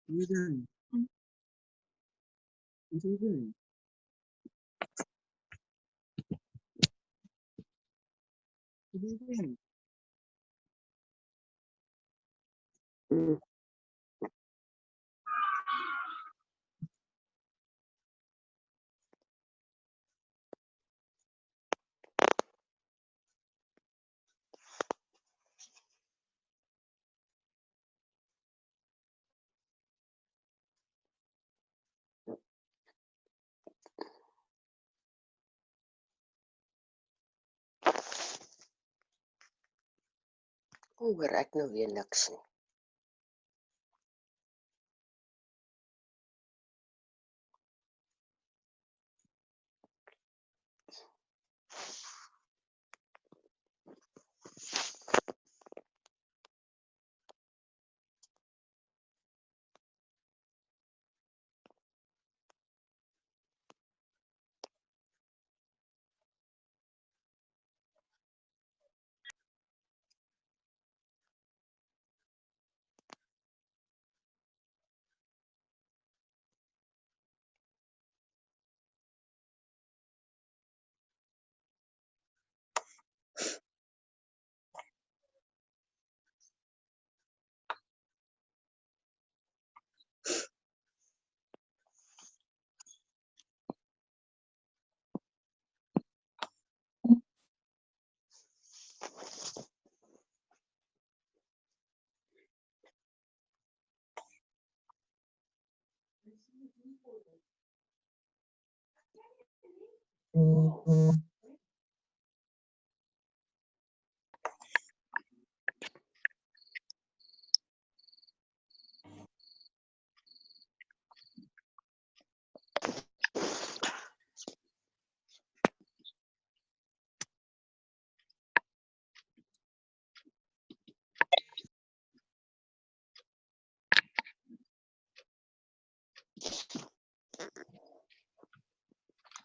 What are you doing? What are you doing? What are you doing? Hoor ek nou weer niks nie.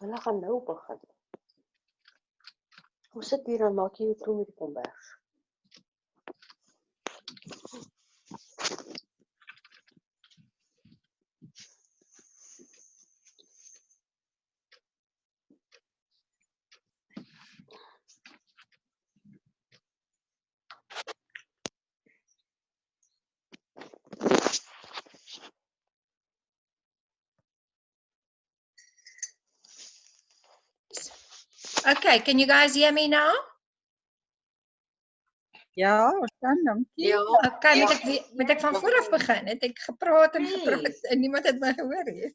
Hulle gaan nou begin. Hoe sit hier dan maak jy jou toe met die kombers? Okay, can you guys hear me now? Ja, ons kan, dankie. Ja, Okay, moet ek van vooraf begin? Het ek gepraat en gepraat en niemand het my gehoor nie.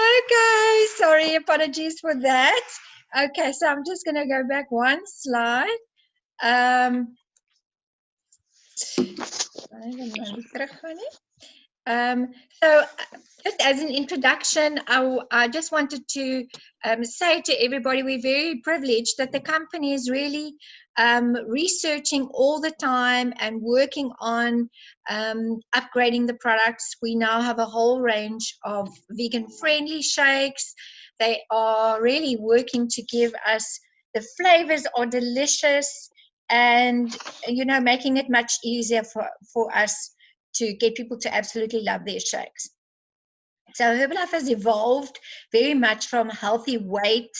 Okay, sorry, apologies for that. Okay, so I'm just going to go back one slide. So just as an introduction, I just wanted to say to everybody, we're very privileged that the company is really researching all the time and working on upgrading the products. We now have a whole range of vegan-friendly shakes. They are really working to give us, the flavors are delicious and, you know, making it much easier for us to get people to absolutely love their shakes. So Herbalife has evolved very much from healthy weight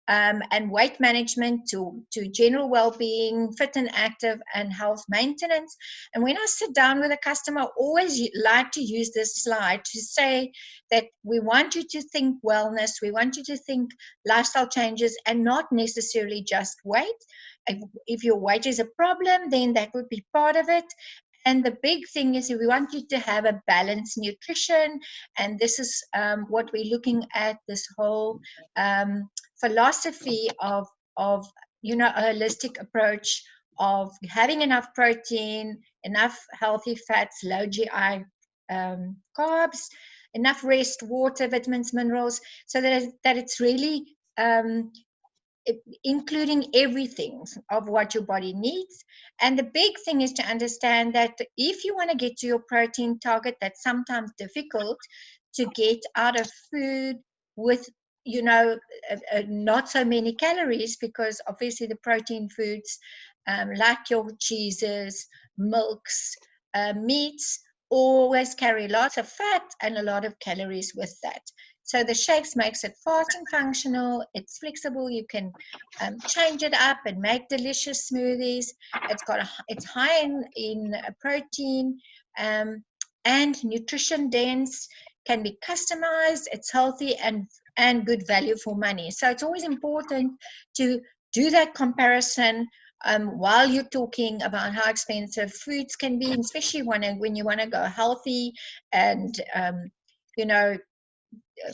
and weight management to general well-being, fit and active, and health maintenance. And when I sit down with a customer, I always like to use this slide to say that we want you to think wellness, we want you to think lifestyle changes, and not necessarily just weight. If your weight is a problem, then that would be part of it. And the big thing is we want you to have a balanced nutrition, and this is what we're looking at, this whole philosophy of you know, a holistic approach of having enough protein, enough healthy fats, low GI carbs, enough rest, water, vitamins, minerals, so that it's really including everything of what your body needs. And the big thing is to understand that if you want to get to your protein target, that's sometimes difficult to get out of food with, you know, not so many calories, because obviously the protein foods like your cheeses, milks, meats always carry lots of fat and a lot of calories with that. So the shakes makes it fast and functional. It's flexible. You can change it up and make delicious smoothies. It's high in protein and nutrition dense. Can be customized. It's healthy and good value for money. So it's always important to do that comparison while you're talking about how expensive foods can be, especially when you want to go healthy and you know,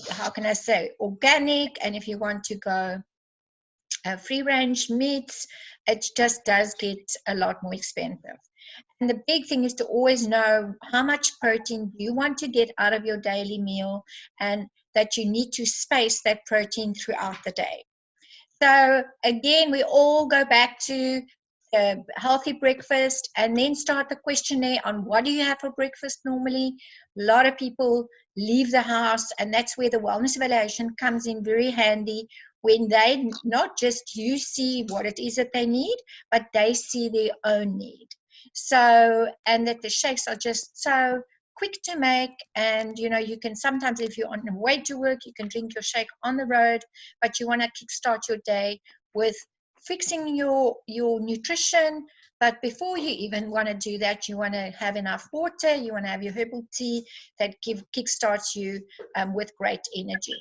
how can I say, organic, and if you want to go free range meats, it just does get a lot more expensive. And the big thing is to always know how much protein you want to get out of your daily meal, and that you need to space that protein throughout the day. So again, we all go back to a healthy breakfast and then start the questionnaire on what do you have for breakfast normally. A lot of people leave the house, and that's where the wellness evaluation comes in very handy, when they not just you see what it is that they need, but they see their own need. So, and that the shakes are just so quick to make, and you know, you can sometimes, if you're on the way to work, you can drink your shake on the road, but you want to kickstart your day with fixing your nutrition. But before you even want to do that, you want to have enough water, you want to have your herbal tea that kickstarts you with great energy.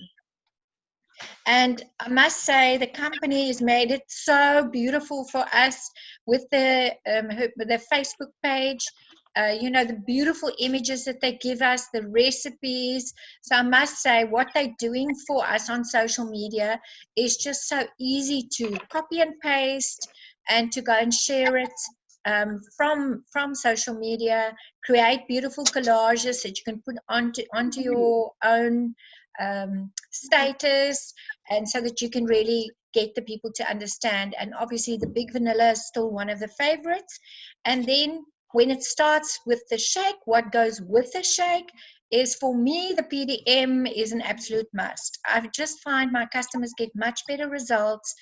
And I must say, the company has made it so beautiful for us with the Facebook page. You know, the beautiful images that they give us, the recipes. So I must say, what they're doing for us on social media is just so easy to copy and paste and to go and share it from social media, create beautiful collages that you can put onto your own status, and so that you can really get the people to understand. And obviously the big vanilla is still one of the favorites. And then when it starts with the shake, what goes with the shake is, for me, the PDM is an absolute must. I just find my customers get much better results.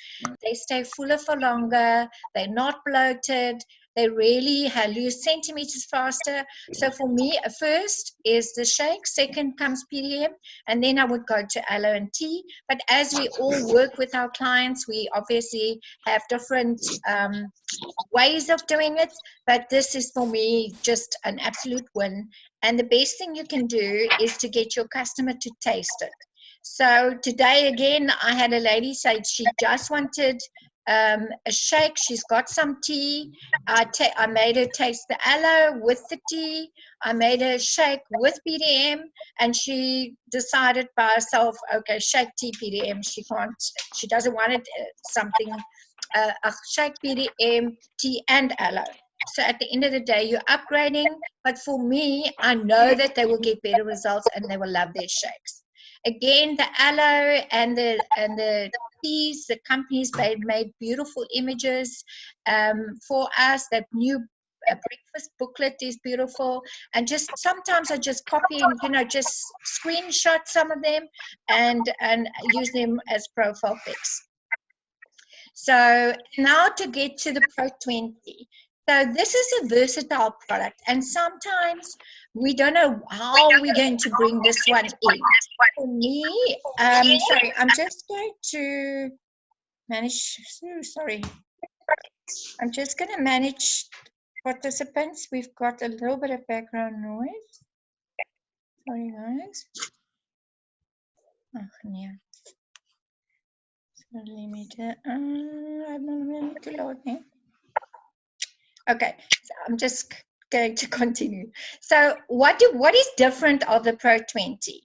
They stay fuller for longer. They're not bloated. They really lose centimeters faster. So for me, first is the shake, second comes PDM, and then I would go to aloe and tea. But as we all work with our clients, we obviously have different ways of doing it, but this is for me just an absolute win. And the best thing you can do is to get your customer to taste it. So today again, I had a lady say she just wanted a shake. She's got some tea. I made her taste the aloe with the tea. I made her shake with PDM, and she decided by herself, okay, shake, tea, PDM. She doesn't want it something a shake, PDM, tea, and aloe. So at the end of the day, you're upgrading. But for me, I know that they will get better results and they will love their shakes. Again, the aloe and the teas, the companies made beautiful images for us. That new breakfast booklet is beautiful, and just sometimes I just copy and, you know, just screenshot some of them and use them as profile pics. So now to get to the Pro 20. So this is a versatile product, and sometimes we don't know how we're going to bring this one in. For me, sorry, I'm just going to manage, sorry. I'm just going to manage participants. We've got a little bit of background noise. Sorry, guys. Oh, yeah. So limiter. I'm too loud now. Okay, so I'm just going to continue. So what is different of the Pro 20?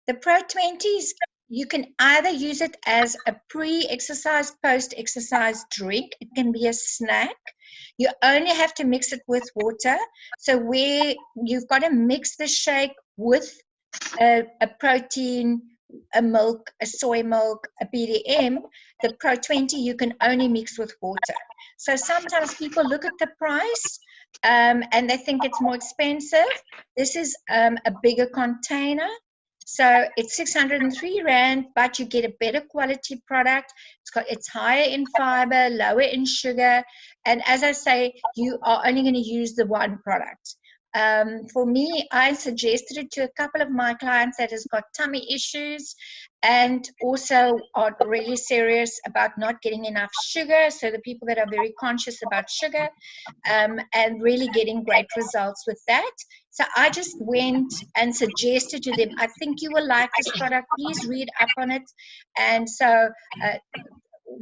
The Pro 20s, you can either use it as a pre-exercise, post-exercise drink. It can be a snack. You only have to mix it with water. So where you've got to mix the shake with a protein, a milk, a soy milk, a PDM, the Pro 20 you can only mix with water. So sometimes people look at the price and they think it's more expensive. This is a bigger container. So it's 603 Rand, but you get a better quality product. It's higher in fiber, lower in sugar. And as I say, you are only going to use the one product. For me, I suggested it to a couple of my clients that has got tummy issues and also are really serious about not getting enough sugar. So the people that are very conscious about sugar, and really getting great results with that. So I just went and suggested to them, I think you will like this product. Please read up on it. And so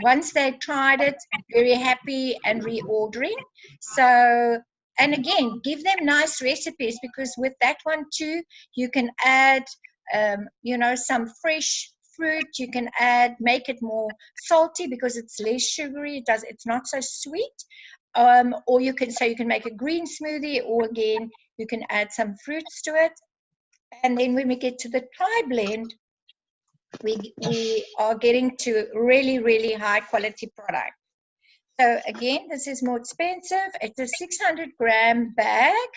once they tried it, very happy and reordering. So, and again, give them nice recipes, because with that one too, you can add, some fresh fruit. You can add, make it more salty because it's less sugary. It's not so sweet. Or you can make a green smoothie, or again, you can add some fruits to it. And then when we get to the tri-blend, we are getting to really, really high quality product. So again, this is more expensive. It's a 600-gram bag,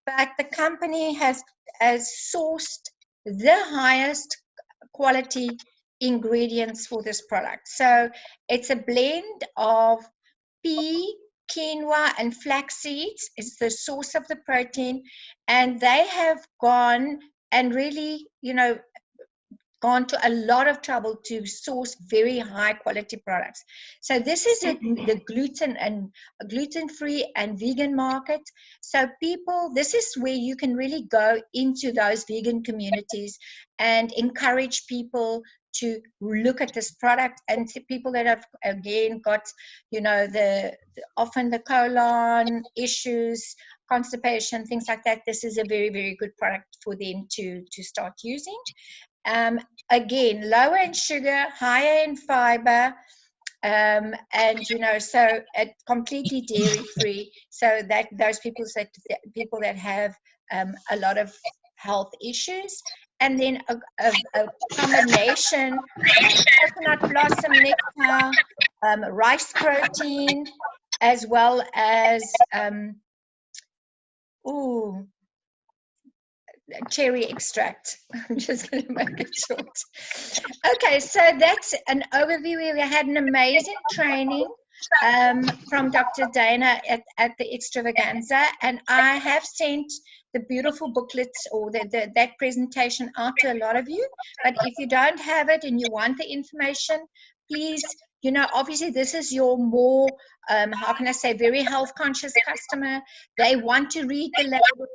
but the company has sourced the highest quality ingredients for this product. So it's a blend of pea, quinoa, and flax seeds is the source of the protein, and they have gone and really, gone to a lot of trouble to source very high quality products. So this is the gluten-free and vegan market. So people, this is where you can really go into those vegan communities and encourage people to look at this product. And to people that have again got, often the colon issues, constipation, things like that, this is a very, very good product for them to start using. Again, lower in sugar, higher in fiber, and so completely dairy free. So that those people that have a lot of health issues, and then a combination of coconut blossom nectar, rice protein, as well as cherry extract. I'm just going to make it short. Okay, so that's an overview. We had an amazing training from Dr. Dana at the Extravaganza, and I have sent the beautiful booklets or that presentation out to a lot of you. But if you don't have it and you want the information, please, obviously this is your more, how can I say, very health conscious customer. They want to read the label.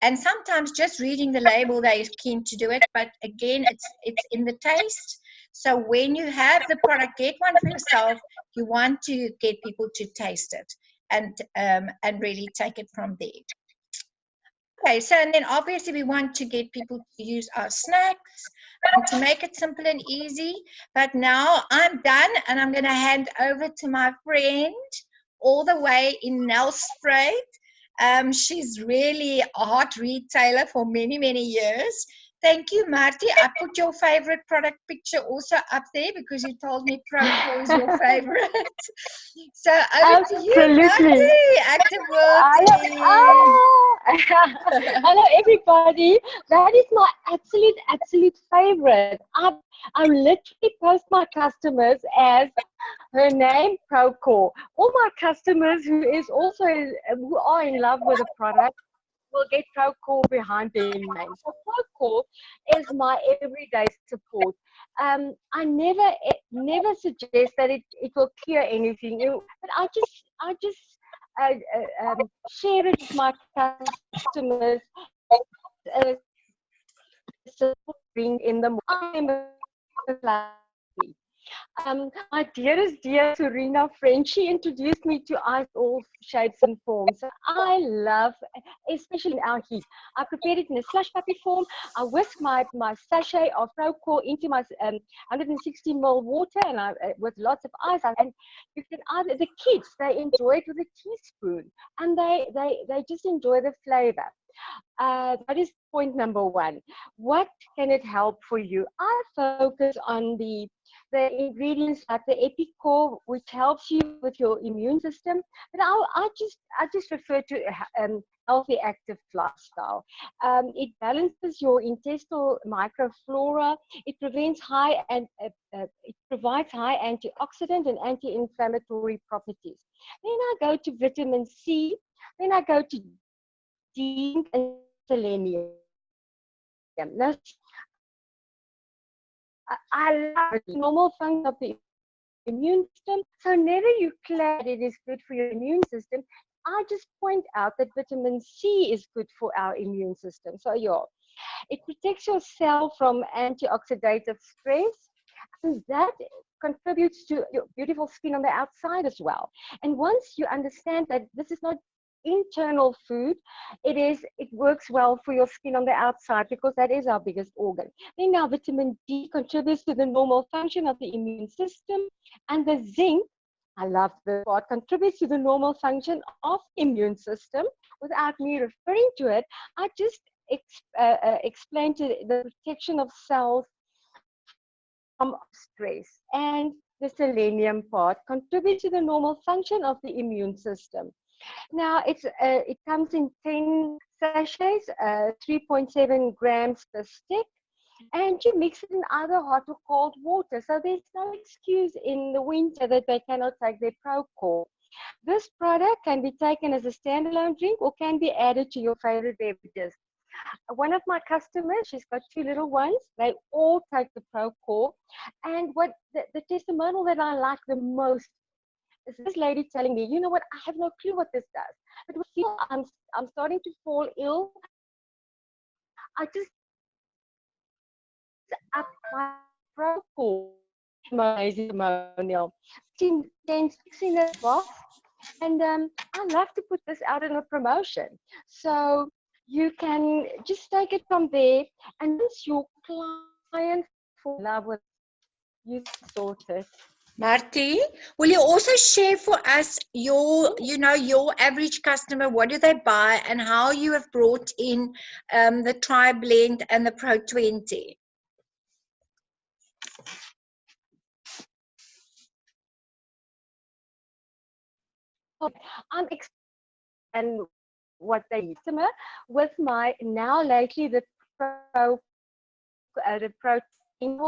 And sometimes just reading the label, they're keen to do it. But again, it's in the taste. So when you have the product, get one for yourself. You want to get people to taste it and really take it from there. Okay, so and then obviously we want to get people to use our snacks and to make it simple and easy. But now I'm done, and I'm going to hand over to my friend all the way in Nelspruit. She's really a hot retailer for many, many years. Thank you, Marty. I put your favorite product picture also up there because you told me Procore is your favorite. So over to you, Marty. Active World team. Hello, everybody. That is my absolute favorite. I literally post my customers as her name, Procore. All my customers who are in love with the product will get Procore behind their name. So Procore is my everyday support. I never suggest that it will cure anything, but I just share it with my customers as support in the morning. My dearest dear Serena friend, she introduced me to ice all shapes and forms. I love, especially in our heat. I prepared it in a slush puppy form. I whisk my sachet of Procore into my 160 ml water, and with lots of ice. And you can the kids, they enjoy it with a teaspoon, and they just enjoy the flavor. That is point number one. What can it help for you? I focus on the ingredients like the Epicor, which helps you with your immune system. But I just refer to healthy, active lifestyle. It balances your intestinal microflora. It prevents it provides high antioxidant and anti-inflammatory properties. Then I go to vitamin C. Then I go to D and selenium. Now, I love it. Normal function of the immune system. So never you claim it is good for your immune system. I just point out that vitamin C is good for our immune system. So yeah, it protects your cell from antioxidative stress, and that contributes to your beautiful skin on the outside as well. And once you understand that this is not internal food, it works well for your skin on the outside, because that is our biggest organ. Then now vitamin D contributes to the normal function of the immune system, and the zinc, I love the part, contributes to the normal function of the immune system. Without me referring to it, I just explain to the protection of cells from stress. And the selenium part contributes to the normal function of the immune system. Now it comes in 10 sachets, 3.7 grams per stick, and you mix it in either hot or cold water. So there's no excuse in the winter that they cannot take their Procol. This product can be taken as a standalone drink or can be added to your favorite beverages. One of my customers, she's got 2 little ones. They all take the Procol. And what the testimonial that I like the most is this lady telling me, you know what, I have no clue what this does. But when I feel I'm starting to fall ill, I just up my Procol. Amazing testimonial. 10 sticks in a box. And I love to put this out in a promotion. So you can just take it from there. And once your clients fall in love with you, sorted. Marty, will you also share for us your, your average customer, what do they buy and how you have brought in the triblend and the Pro 20? I'm and what they eat with my now lately the protein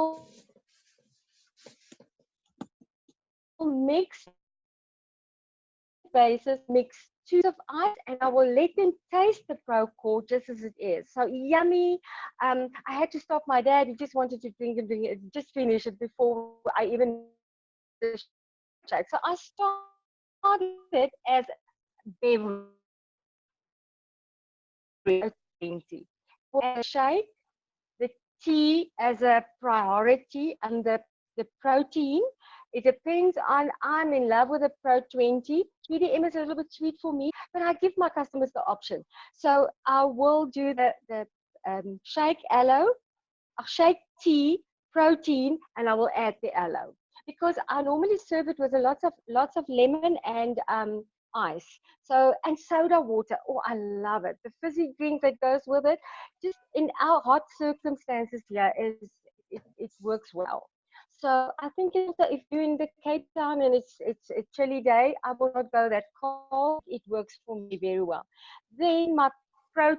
mix basis, mix 2 of ice, and I will let them taste the Procol just as it is. So yummy. I had to stop my dad. He just wanted to drink it, just finish it before I even the shake. So I started it as beverage 20. For a shake, the tea as a priority, and the protein, it depends on, I'm in love with the Pro 20. PDM is a little bit sweet for me, but I give my customers the option. So I will do the shake aloe, shake tea, protein, and I will add the aloe. Because I normally serve it with lots of lemon and ice. So, and soda water. Oh, I love it. The fizzy drink that goes with it. Just in our hot circumstances here, it works well. So I think if you're in the Cape Town and it's a chilly day, I will not go that cold. It works for me very well. Then my my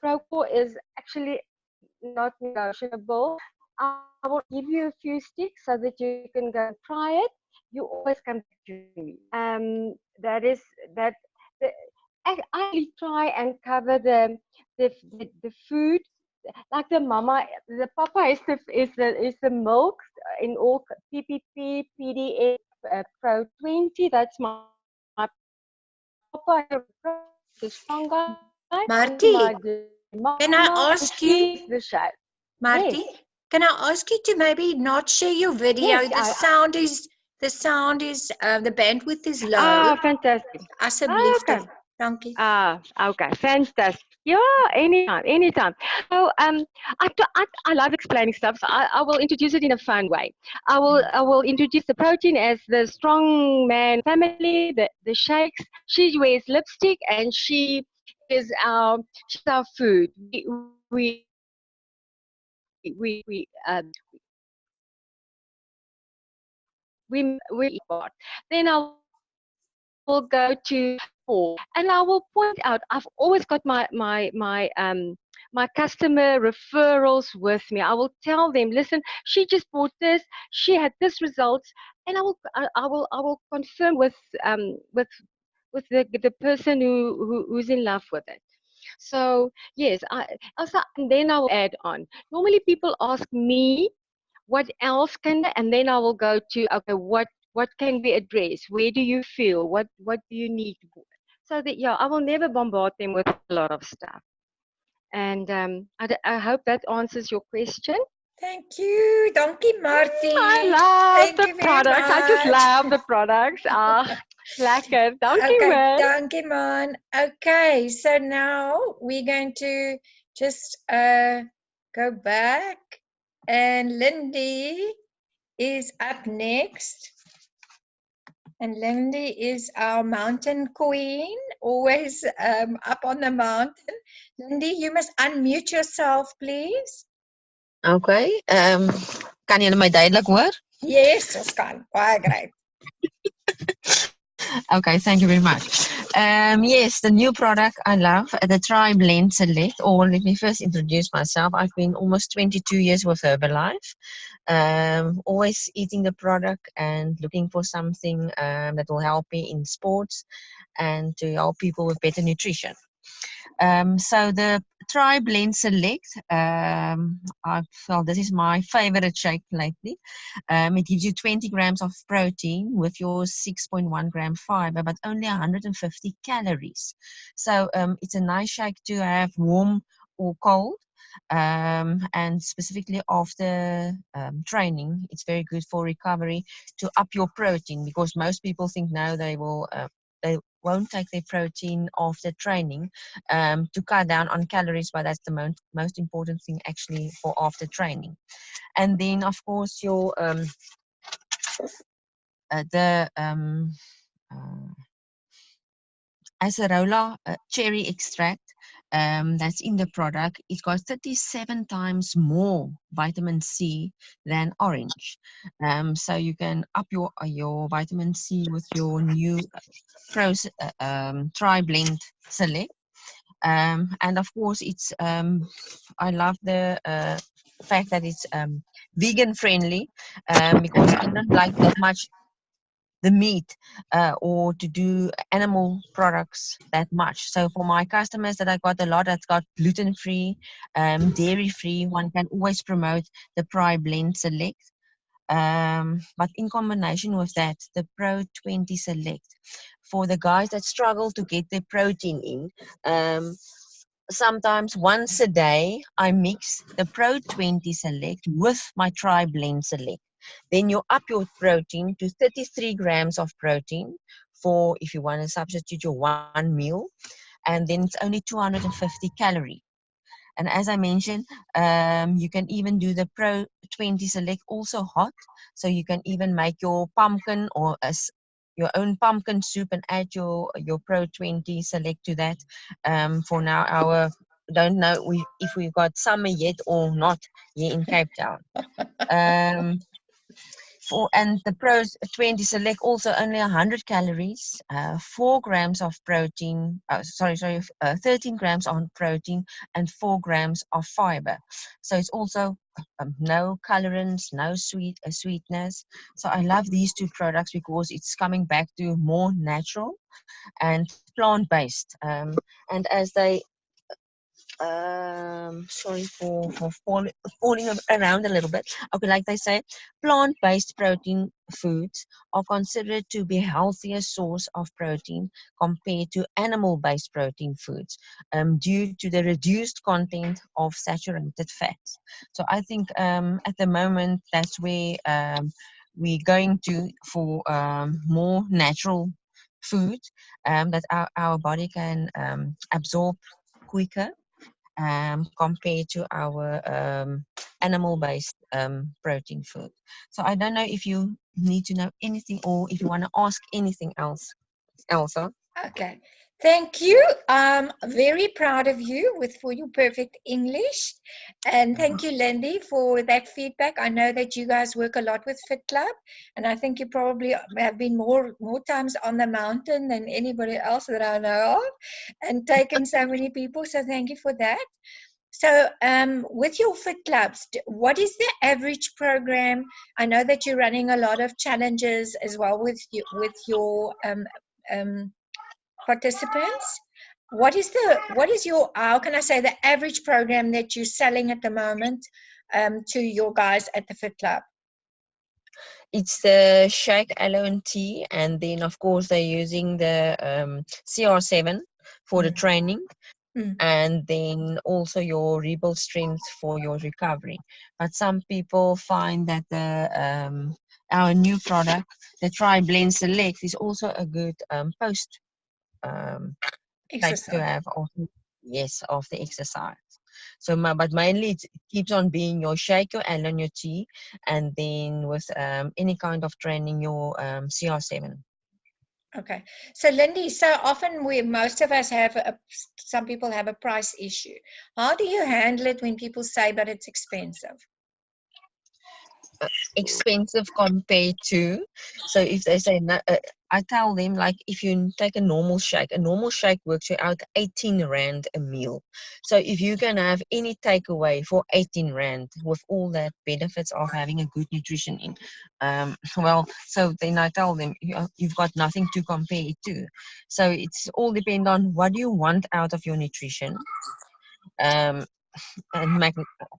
Procol is actually not negotiable. I will give you a few sticks so that you can go and try it. You always come back to me. That is that. The, I actually try and cover the food, like the mama, the papa is the milk in all PPP, PDA, Pro 20. That's my papa, the strong guy, and Marty, my can I mama, ask you, she's the shy. Marty, Yes, can I ask you to maybe not share your video? yes. The bandwidth is low. Fantastic. Asseblief Okay. tog. Dankie. Okay, fantastic. Yeah, anytime, anytime. So, I love explaining stuff. So I will introduce it in a fun way. I will introduce the protein as the strong man family, the shakes. She wears lipstick and she's our food. We part. Then I will go to four, and I will point out. I've always got my customer referrals with me. I will tell them, listen, she just bought this, she had this results, and I will confirm with the person who's in love with it. So yes, also, and then I will add on. Normally people ask me what else can, and then I will go to, okay, what can we address? Where do you feel? What do you need? So that, yeah, I will never bombard them with a lot of stuff. And I hope that answers your question. Thank you. Donkey I Marty. love Thank the you very products. I just much. love the products. Lekker. Dankie Okay, man. donkey man. Okay, so now we're going to just go back, and Lindy is up next. And Lindy is our mountain queen, always up on the mountain. Lindy, you must unmute yourself, please. Okay, kan julle my duidelik hoor? Yes, ons kan. Baie great. Okay, thank you very much. Yes, the new product I love, the triblend select, or let me first introduce myself. I've been almost 22 years with Herbalife, always eating the product and looking for something that will help me in sports and to help people with better nutrition. So the triblend select, I felt this is my favorite shake lately. It gives you 20 grams of protein with your 6.1 gram fiber, but only 150 calories. So it's a nice shake to have warm or cold. And specifically after training, it's very good for recovery to up your protein, because most people think now they won't take their protein after training to cut down on calories, but that's the most important thing actually for after training. And then of course your acerola cherry extract that's in the product. It's got 37 times more vitamin C than orange. So you can up your vitamin C with your new tri-blend select. And of course, it's I love the fact that it's vegan friendly, because I don't like that much the meat or to do animal products that much. So for my customers that I got a lot that's got gluten free, dairy free, one can always promote the Pri Blend Select. But in combination with that, the Pro 20 Select, for the guys that struggle to get their protein in, sometimes once a day I mix the Pro 20 Select with my Tri Blend Select. Then you up your protein to 33 grams of protein for if you want to substitute your one meal, and then it's only 250 calories. And as I mentioned, you can even do the Pro 20 Select also hot. So you can even make your pumpkin or your own pumpkin soup and add your Pro 20 Select to that. For now, don't know if we got summer yet or not here in Cape Town. And the Pro 20 Select also only 100 calories, 4 grams of protein, 13 grams on protein and 4 grams of fiber. So it's also no colorants, no sweetness. So I love these two products because it's coming back to more natural and plant-based. And as they sorry for falling around a little bit. Okay, like they say, plant-based protein foods are considered to be a healthier source of protein compared to animal-based protein foods, due to the reduced content of saturated fats. So I think at the moment that's where we're going to for more natural food that our body can absorb quicker compared to our animal-based protein food. So I don't know if you need to know anything or if you want to ask anything else, Elsa. Okay. Thank you. I'm very proud of you for your perfect English. And thank you, Lindy, for that feedback. I know that you guys work a lot with Fit Club, and I think you probably have been more times on the mountain than anybody else that I know of, and taken so many people. So thank you for that. So with your Fit Clubs, what is the average program? I know that you're running a lot of challenges as well with your participants. what is your, how can I say, the average program that you're selling at the moment to your guys at the Fit Club? It's the shake aloe and tea, and then of course they're using the CR7 for the training, and then also your rebuild strength for your recovery. But some people find that the our new product, the triblend select, is also a good post take to Exercise. have after, yes, after exercise. So but mainly it keeps on being your shake, your aloe and your tea, and then with any kind of training, your CR7. Okay. So Lindy, so often most of us have some people have a price issue. How do you handle it when people say, but it's expensive? Expensive compared to, so if they say no, I tell them, like, if you take a normal shake works you out 18 rand a meal. So if you can have any takeaway for 18 rand with all that benefits of having a good nutrition in, well, so then I tell them, you've got nothing to compare it to. So it's all depend on what do you want out of your nutrition. um and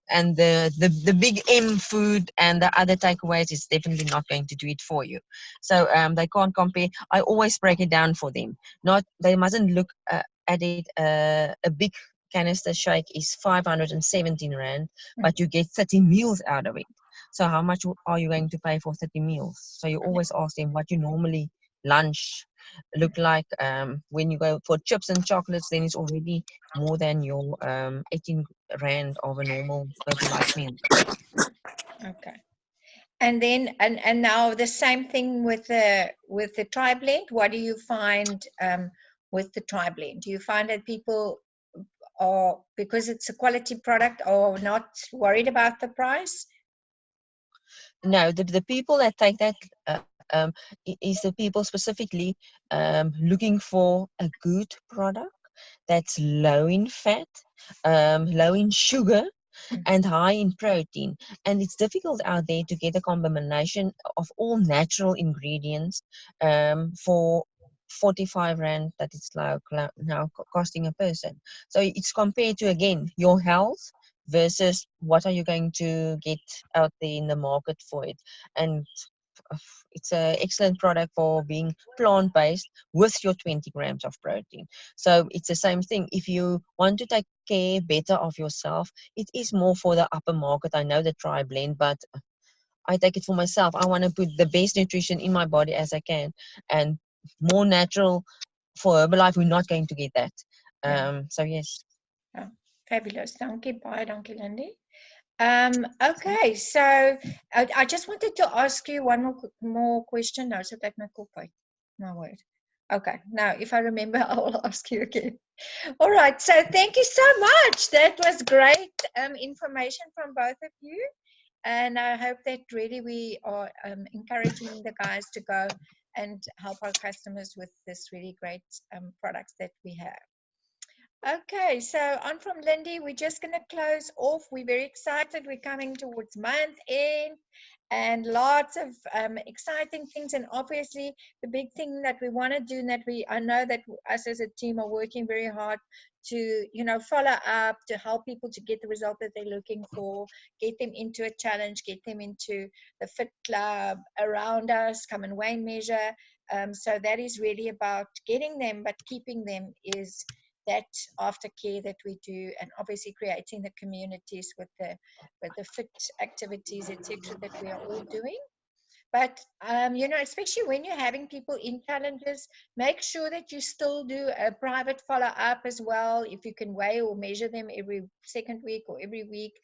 and the big M food and the other takeaways is definitely not going to do it for you. So they can't compare. I always break it down for them. Not they mustn't look at it. A big canister shake is 517 rand, but you get 30 meals out of it. So how much are you going to pay for 30 meals? So you always ask them what you normally lunch look like. When you go for chips and chocolates, then it's already more than your 18 rand of a normal Herbalife meal. Okay. And then and now the same thing with the tri-blend. What do you find with the tri-blend? Do you find that people are, because it's a quality product, are not worried about the price? No, the people that take that is the people specifically looking for a good product that's low in fat, low in sugar, and high in protein. And it's difficult out there to get a combination of all natural ingredients for 45 rand that it's now costing a person. So it's compared to, again, your health versus what are you going to get out there in the market for it. And it's an excellent product for being plant-based with your 20 grams of protein. So it's the same thing. If you want to take care better of yourself, it is more for the upper market. I know the tri-blend, but I take it for myself. I want to put the best nutrition in my body as I can, and more natural. For Herbalife, we're not going to get that. So yes. Oh, fabulous. Dankie baie, dankie Lindy. Okay, so I just wanted to ask you one more question. No, so take my call point. No word. Okay, now if I remember, I will ask you again. All right, so thank you so much. That was great information from both of you. And I hope that really we are encouraging the guys to go and help our customers with this really great products that we have. Okay, so on from Lindy, we're just going to close off. We're very excited. We're coming towards month end and lots of exciting things. And obviously, the big thing that we want to do, and that I know that us as a team are working very hard to, follow up, to help people to get the result that they're looking for, get them into a challenge, get them into the Fit Club around us, come and weigh and measure. So that is really about getting them, but keeping them is that aftercare that we do, and obviously creating the communities with the fit activities, etc., that we are all doing. But especially when you're having people in challenges, make sure that you still do a private follow-up as well. If you can weigh or measure them every second week or every week,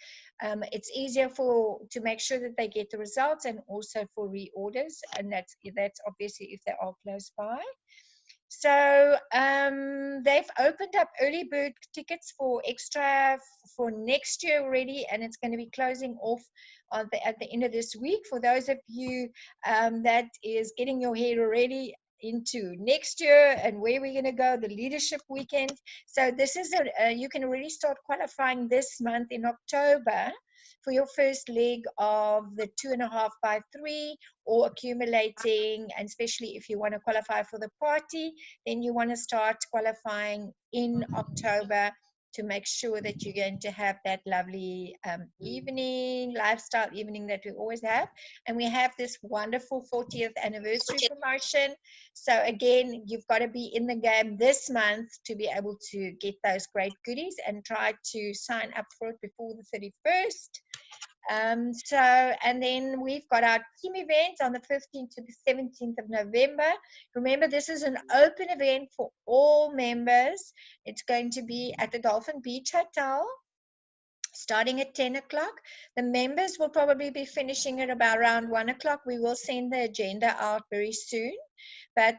it's easier to make sure that they get the results, and also for reorders, and that's obviously if they are close by. So they've opened up early bird tickets for extra for next year already, and it's going to be closing off at the end of this week. For those of you that is getting your head already into next year and where we're going to go, the leadership weekend. So this is you can already start qualifying this month in October for your first leg of the 2.5 by 3 or accumulating, and especially if you want to qualify for the party, then you want to start qualifying in October to make sure that you're going to have that lovely evening, lifestyle evening that we always have. And we have this wonderful 40th anniversary promotion. So again, you've got to be in the game this month to be able to get those great goodies, and try to sign up for it before the 31st. And then we've got our team event on the 15th to the 17th of November. Remember, this is an open event for all members. It's going to be at the Dolphin Beach Hotel, starting at 10 o'clock. The members will probably be finishing at about around 1 o'clock. We will send the agenda out very soon. But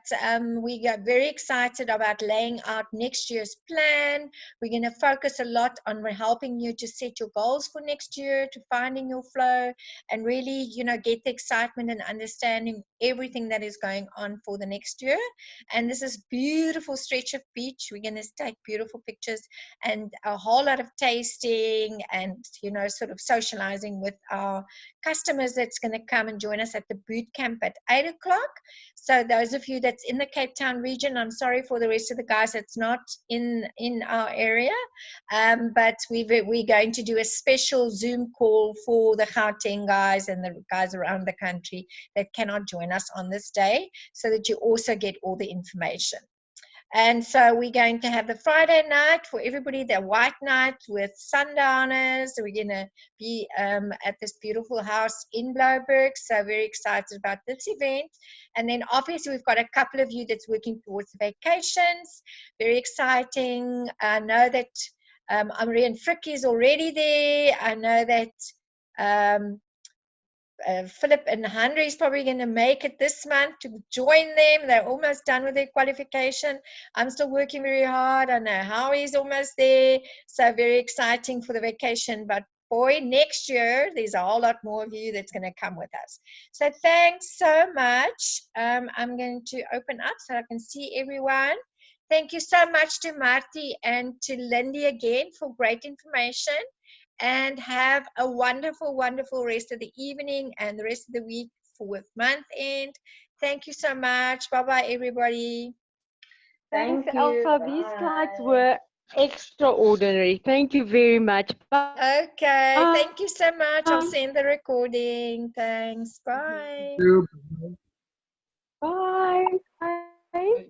we got very excited about laying out next year's plan. We're going to focus a lot on helping you to set your goals for next year, to finding your flow, and really, you know, get the excitement and understanding everything that is going on for the next year. And this is beautiful stretch of beach. We're going to take beautiful pictures and a whole lot of tasting and, you know, sort of socializing with our customers that's going to come and join us at the boot camp at 8 o'clock. So those of you that's in the Cape Town region, I'm sorry for the rest of the guys that's not in our area, but we're going to do a special Zoom call for the Gauteng guys and the guys around the country that cannot join us on this day, so that you also get all the information. And so we're going to have the Friday night for everybody, the white night with sundowners. So we're going to be at this beautiful house in Blouberg. So very excited about this event. And then obviously we've got a couple of you that's working towards vacations. Very exciting. I know that Amri and Frick is already there. I know that Philip and Henry is probably going to make it this month to join them. They're almost done with their qualification. I'm still working very hard. I know Howie's almost there. So very exciting for the vacation. But boy, next year, there's a whole lot more of you that's going to come with us. So thanks so much. I'm going to open up so I can see everyone. Thank you so much to Marty and to Lindy again for great information. And have a wonderful, wonderful rest of the evening and the rest of the week with month end. Thank you so much. Bye-bye, everybody. Thanks, Thank you. Elsa. These slides were extraordinary. Thank you very much. Bye. Okay, thank you so much. I'll send the recording. Thanks. Bye. You. Bye. Bye.